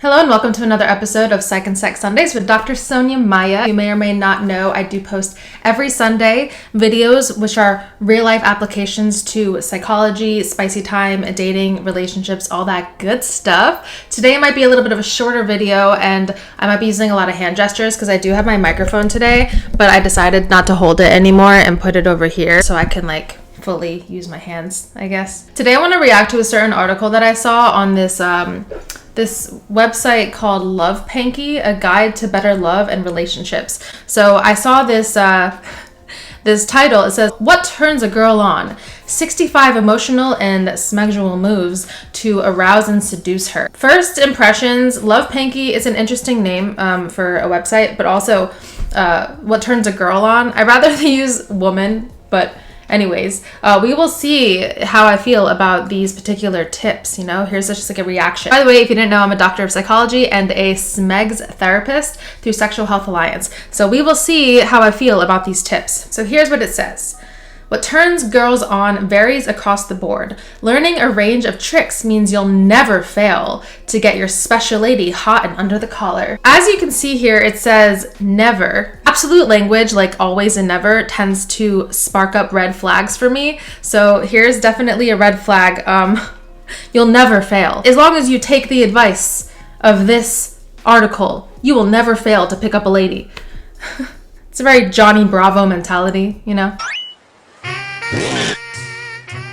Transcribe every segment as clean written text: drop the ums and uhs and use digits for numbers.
Hello and welcome to another episode of Psych and Sex Sundays with Dr. Sonya Maya. You may or may not know I do post every Sunday videos which are real life applications to psychology, spicy time, dating, relationships, all that good stuff. Today might be a little bit of a shorter video and I might be using a lot of hand gestures because I do have my microphone today, but I decided not to hold it anymore and put it over here so I can fully use my hands, I guess. Today I want to react to a certain article that I saw on this website called Love Panky, a guide to better love and relationships. So I saw this this title. It says, "What turns a girl on? 65 emotional and sexual moves to arouse and seduce her." First impressions, Love Panky is an interesting name for a website, but also what turns a girl on? I'd rather they use woman, but anyways, we will see how I feel about these particular tips. Here's just a reaction. By the way, if you didn't know, I'm a doctor of psychology and a SMEGS therapist through Sexual Health Alliance. So we will see how I feel about these tips. So here's what it says. What turns girls on varies across the board. Learning a range of tricks means you'll never fail to get your special lady hot and under the collar. As you can see here, it says never. Absolute language, like always and never, tends to spark up red flags for me. So here's definitely a red flag. You'll never fail. As long as you take the advice of this article, you will never fail to pick up a lady. It's a very Johnny Bravo mentality,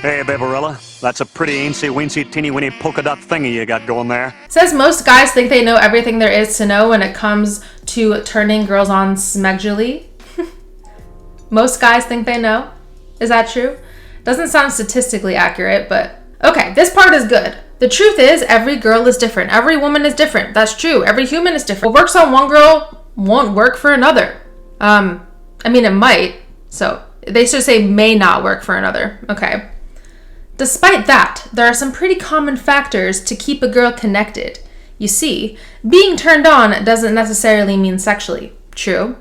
Hey, Babarella, that's a pretty eensy-weensy, teeny-weeny polka dot thingy you got going there. It says most guys think they know everything there is to know when it comes to turning girls on sexually. Most guys think they know. Is that true? Doesn't sound statistically accurate, but okay, this part is good. The truth is, every girl is different. Every woman is different. That's true. Every human is different. What works on one girl won't work for another. It might. So they should say may not work for another. Okay. Despite that, there are some pretty common factors to keep a girl connected. You see, being turned on doesn't necessarily mean sexually. True.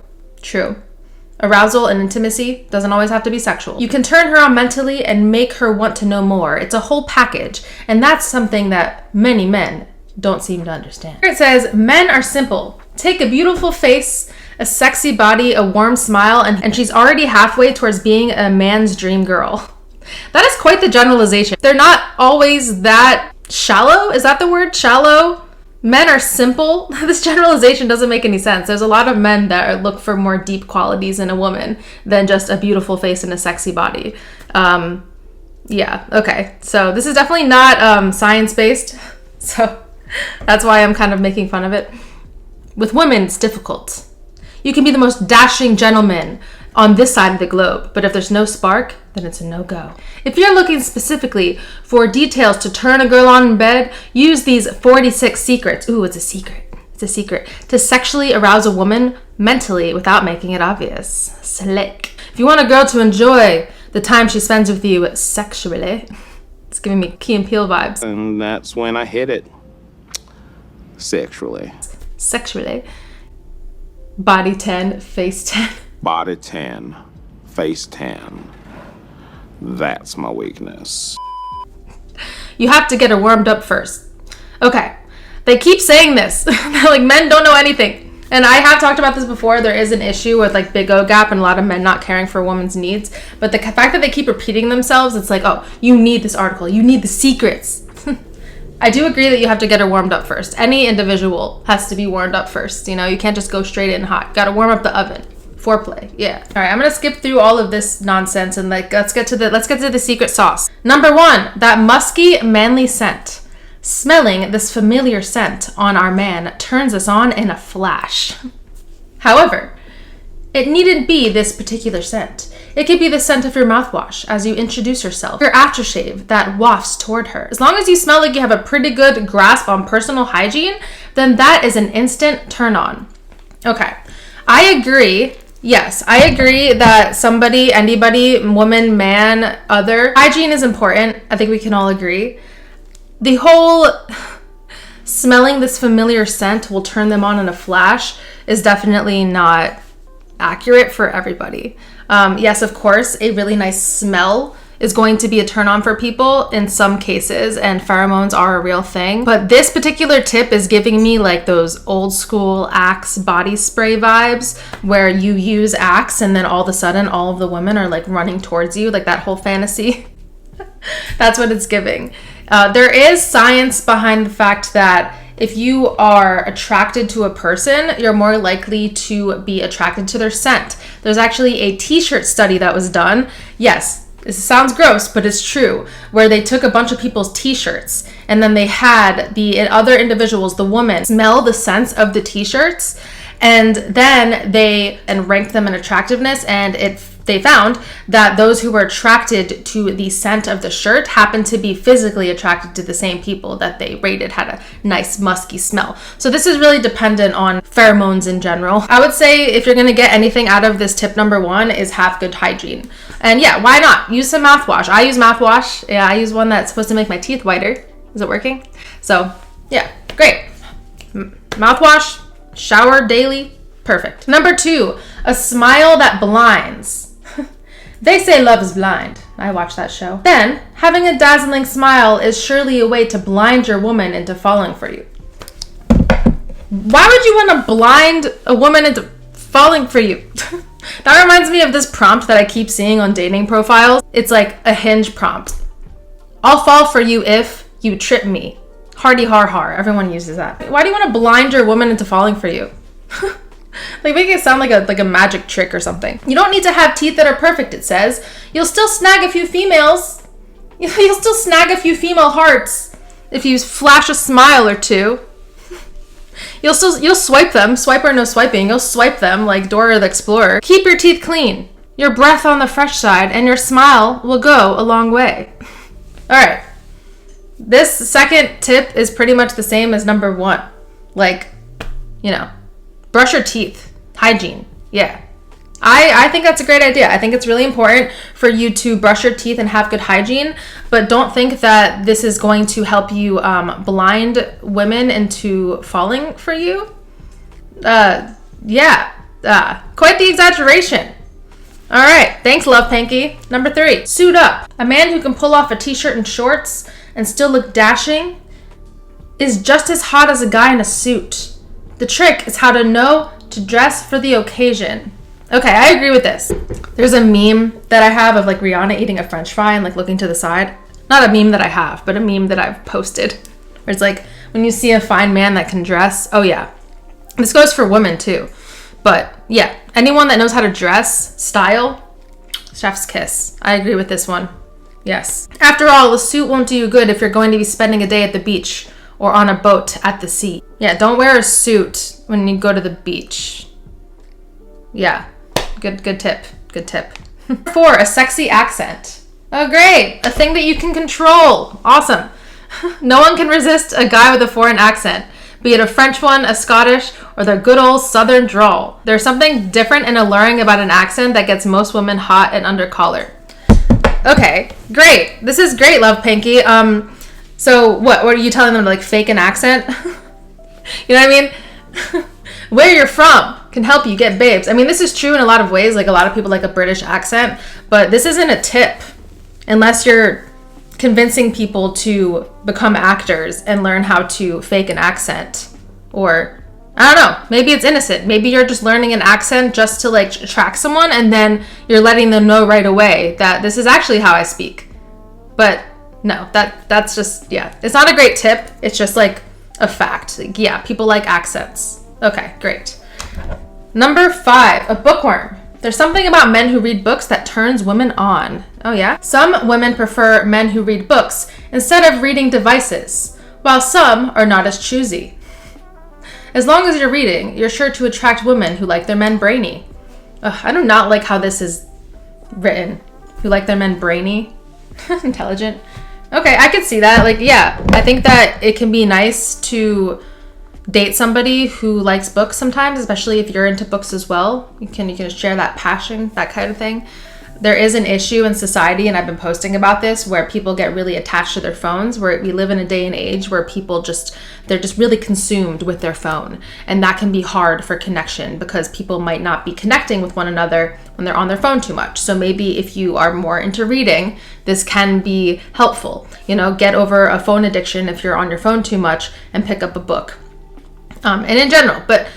Arousal and intimacy doesn't always have to be sexual. You can turn her on mentally and make her want to know more. It's a whole package, and that's something that many men don't seem to understand. Here it says, men are simple. Take a beautiful face, a sexy body, a warm smile, and she's already halfway towards being a man's dream girl. That is quite the generalization. They're not always that shallow. Is that the word? Shallow? Men are simple. This generalization doesn't make any sense. There's a lot of men that look for more deep qualities in a woman than just a beautiful face and a sexy body. Yeah, okay. So this is definitely not science-based. So that's why I'm kind of making fun of it. With women, it's difficult. You can be the most dashing gentleman on this side of the globe, but if there's no spark, then it's a no-go. If you're looking specifically for details to turn a girl on in bed, use these 46 secrets. Ooh, it's a secret. It's a secret. To sexually arouse a woman mentally without making it obvious. Slick. If you want a girl to enjoy the time she spends with you sexually, it's giving me Key and Peele vibes. And that's when I hit it. Sexually. Body 10, face 10. Body 10, face 10. That's my weakness. You have to get her warmed up first. Okay, they keep saying this. They're like, men don't know anything. And I have talked about this before. There is an issue with big O gap and a lot of men not caring for a woman's needs. But the fact that they keep repeating themselves, it's like, oh, you need this article. You need the secrets. I do agree that you have to get her warmed up first. Any individual has to be warmed up first. You can't just go straight in hot. Got to warm up the oven. Foreplay. Yeah. All right, I'm going to skip through all of this nonsense and let's get to the secret sauce. Number 1, that musky, manly scent. Smelling this familiar scent on our man turns us on in a flash. However, it needn't be this particular scent. It could be the scent of your mouthwash as you introduce yourself, your aftershave that wafts toward her. As long as you smell like you have a pretty good grasp on personal hygiene, then that is an instant turn on. Okay, I agree. Yes, I agree that somebody, anybody, woman, man, other, hygiene is important. I think we can all agree. The whole smelling this familiar scent will turn them on in a flash is definitely not accurate for everybody. Yes, of course, a really nice smell is going to be a turn on for people in some cases, and pheromones are a real thing. But this particular tip is giving me like those old school Axe body spray vibes where you use Axe and then all of a sudden all of the women are like running towards you, like that whole fantasy. That's what it's giving. There is science behind the fact that if you are attracted to a person, you're more likely to be attracted to their scent. There's actually a t-shirt study that was done. Yes, this sounds gross, but it's true, where they took a bunch of people's t-shirts and then they had the other individuals, the women, smell the scents of the t-shirts, and then they ranked them in attractiveness, and they found that those who were attracted to the scent of the shirt happened to be physically attracted to the same people that they rated had a nice musky smell. So this is really dependent on pheromones in general. I would say if you're gonna get anything out of this tip number 1 is have good hygiene. And yeah, why not? Use some mouthwash. I use mouthwash. Yeah, I use one that's supposed to make my teeth whiter. Is it working? So yeah, great. Mouthwash, shower daily, perfect. Number 2, a smile that blinds. They say love is blind. I watch that show. Then, having a dazzling smile is surely a way to blind your woman into falling for you. Why would you want to blind a woman into falling for you? That reminds me of this prompt that I keep seeing on dating profiles. It's like a Hinge prompt. I'll fall for you if you trip me. Hardy har har. Everyone uses that. Why do you want to blind your woman into falling for you? Like, make it sound like a magic trick or something. You don't need to have teeth that are perfect, it says. You'll still snag a few females. You'll still snag a few female hearts if you flash a smile or two. You'll swipe them. Swipe or no swiping. You'll swipe them like Dora the Explorer. Keep your teeth clean, your breath on the fresh side, and your smile will go a long way. All right. This second tip is pretty much the same as number 1. Like, you know, brush your teeth. Hygiene. Yeah. I think that's a great idea. I think it's really important for you to brush your teeth and have good hygiene, but don't think that this is going to help you blind women into falling for you. Quite the exaggeration. All right. Thanks, Love Panky. Number 3, suit up. A man who can pull off a t-shirt and shorts and still look dashing is just as hot as a guy in a suit. The trick is how to know to dress for the occasion. Okay, I agree with this. There's a meme that I have of like Rihanna eating a french fry and like looking to the side. Not a meme that I have, but a meme that I've posted. Where it's like, when you see a fine man that can dress, oh yeah. This goes for women too. But yeah, anyone that knows how to dress, style, chef's kiss. I agree with this one. Yes. After all, a suit won't do you good if you're going to be spending a day at the beach or on a boat at the sea. Yeah, don't wear a suit when you go to the beach. Yeah, good tip. Good tip. 4, a sexy accent. Oh, great. A thing that you can control. Awesome. No one can resist a guy with a foreign accent, be it a French one, a Scottish, or the good old Southern drawl. There's something different and alluring about an accent that gets most women hot and under collar. Okay, great. This is great, Love Panky. So what are you telling them to like fake an accent? You know what I mean? Where you're from can help you get babes. I mean, this is true in a lot of ways. Like a lot of people like a British accent, but this isn't a tip unless you're convincing people to become actors and learn how to fake an accent. Or I don't know, maybe it's innocent. Maybe you're just learning an accent just to like attract someone, and then you're letting them know right away that this is actually how I speak. But no, that's just, yeah, it's not a great tip. It's just like a fact. Like, yeah, people like accents. Okay, great. Number 5, a bookworm. There's something about men who read books that turns women on. Oh yeah? Some women prefer men who read books instead of reading devices, while some are not as choosy. As long as you're reading, you're sure to attract women who like their men brainy. Ugh, I do not like how this is written. Who like their men brainy? Intelligent. Okay, I could see that. Like, yeah, I think that it can be nice to date somebody who likes books sometimes, especially if you're into books as well. You can share that passion, that kind of thing. there is an issue in society, and I've been posting about this, where people get really attached to their phones, where we live in a day and age where people they're just really consumed with their phone. And that can be hard for connection because people might not be connecting with one another when they're on their phone too much. So maybe if you are more into reading, this can be helpful. Get over a phone addiction if you're on your phone too much and pick up a book. And in general, but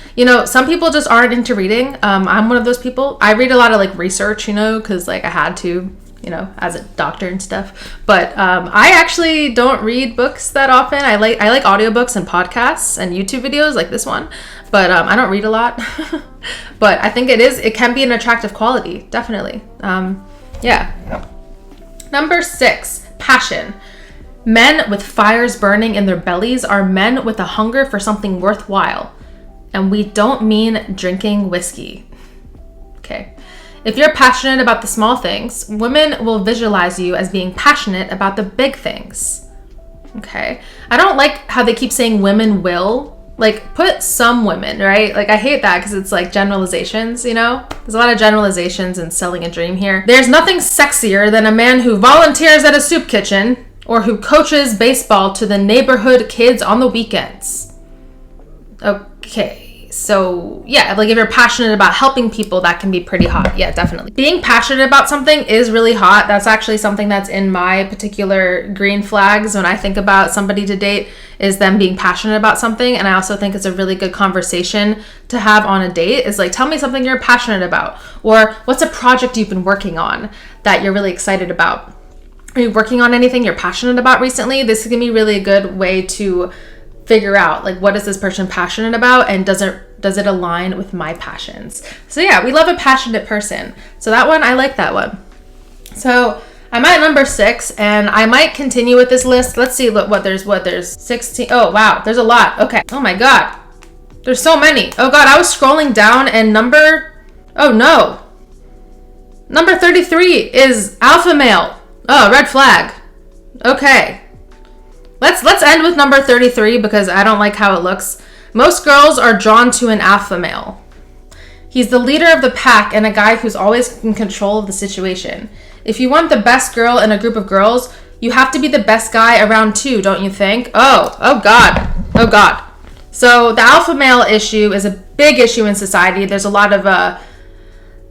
some people just aren't into reading. I'm one of those people. I read a lot of like research, because like I had to, as a doctor and stuff. But I actually don't read books that often. I like audiobooks and podcasts and YouTube videos like this one, but I don't read a lot. But I think it can be an attractive quality, definitely. Yeah. Number 6, passion. Men with fires burning in their bellies are men with a hunger for something worthwhile. And we don't mean drinking whiskey. Okay. If you're passionate about the small things, women will visualize you as being passionate about the big things. Okay. I don't like how they keep saying women will. Like, put some women, right? Like, I hate that because it's like generalizations, There's a lot of generalizations and selling a dream here. There's nothing sexier than a man who volunteers at a soup kitchen or who coaches baseball to the neighborhood kids on the weekends. Okay, so yeah, like if you're passionate about helping people, that can be pretty hot. Yeah, definitely. Being passionate about something is really hot. That's actually something that's in my particular green flags when I think about somebody to date, is them being passionate about something. And I also think it's a really good conversation to have on a date, is like, tell me something you're passionate about, or what's a project you've been working on that you're really excited about. Are you working on anything you're passionate about recently? This is gonna be really a good way to figure out, like, what is this person passionate about, and does it align with my passions? So yeah, we love a passionate person. So that one, I like that one. So I'm at number 6, and I might continue with this list. Let's see there's 16. Oh wow, there's a lot. Okay. Oh my god, there's so many. Oh god, I was scrolling down and number 33 is alpha male. Oh, red flag. Okay. Let's end with number 33 because I don't like how it looks. Most girls are drawn to an alpha male. He's the leader of the pack and a guy who's always in control of the situation. If you want the best girl in a group of girls, you have to be the best guy around too, don't you think? Oh God. So the alpha male issue is a big issue in society. There's a lot of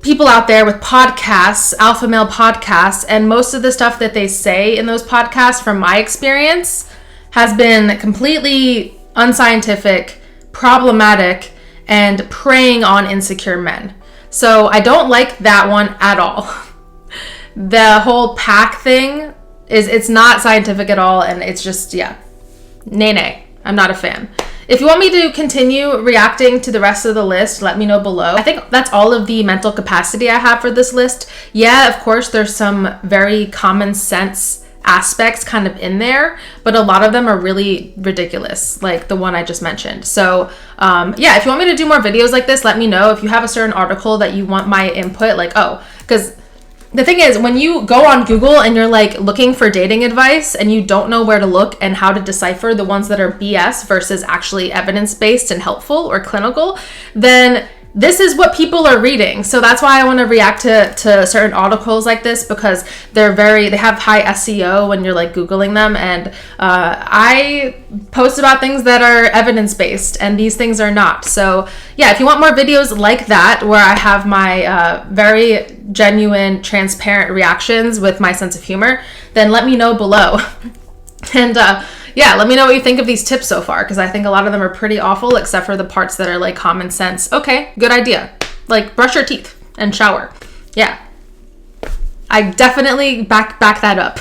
people out there with podcasts, alpha male podcasts, and most of the stuff that they say in those podcasts, from my experience, has been completely unscientific, problematic, and preying on insecure men. So I don't like that one at all. The whole pack thing it's not scientific at all, and it's just, nay. I'm not a fan. If you want me to continue reacting to the rest of the list, let me know below. I think that's all of the mental capacity I have for this list. Yeah, of course, there's some very common sense aspects kind of in there, but a lot of them are really ridiculous, like the one I just mentioned. So if you want me to do more videos like this, let me know. If you have a certain article that you want my input, because the thing is, when you go on Google and you're like looking for dating advice and you don't know where to look and how to decipher the ones that are BS versus actually evidence-based and helpful or clinical, then this is what people are reading. So that's why I want to react to certain articles like this, because they have high SEO when you're like Googling them. And I post about things that are evidence-based, and these things are not. So yeah, if you want more videos like that, where I have my very genuine, transparent reactions with my sense of humor, then let me know below. And let me know what you think of these tips so far, because I think a lot of them are pretty awful, except for the parts that are like common sense. Okay, good idea. Like brush your teeth and shower. Yeah. I definitely back that up.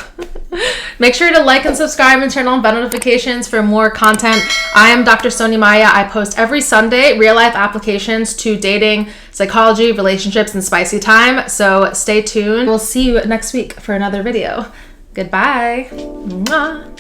Make sure to like and subscribe and turn on bell notifications for more content. I am Dr. Sonya Maya. I post every Sunday real-life applications to dating, psychology, relationships, and spicy time. So stay tuned. We'll see you next week for another video. Goodbye. Mwah.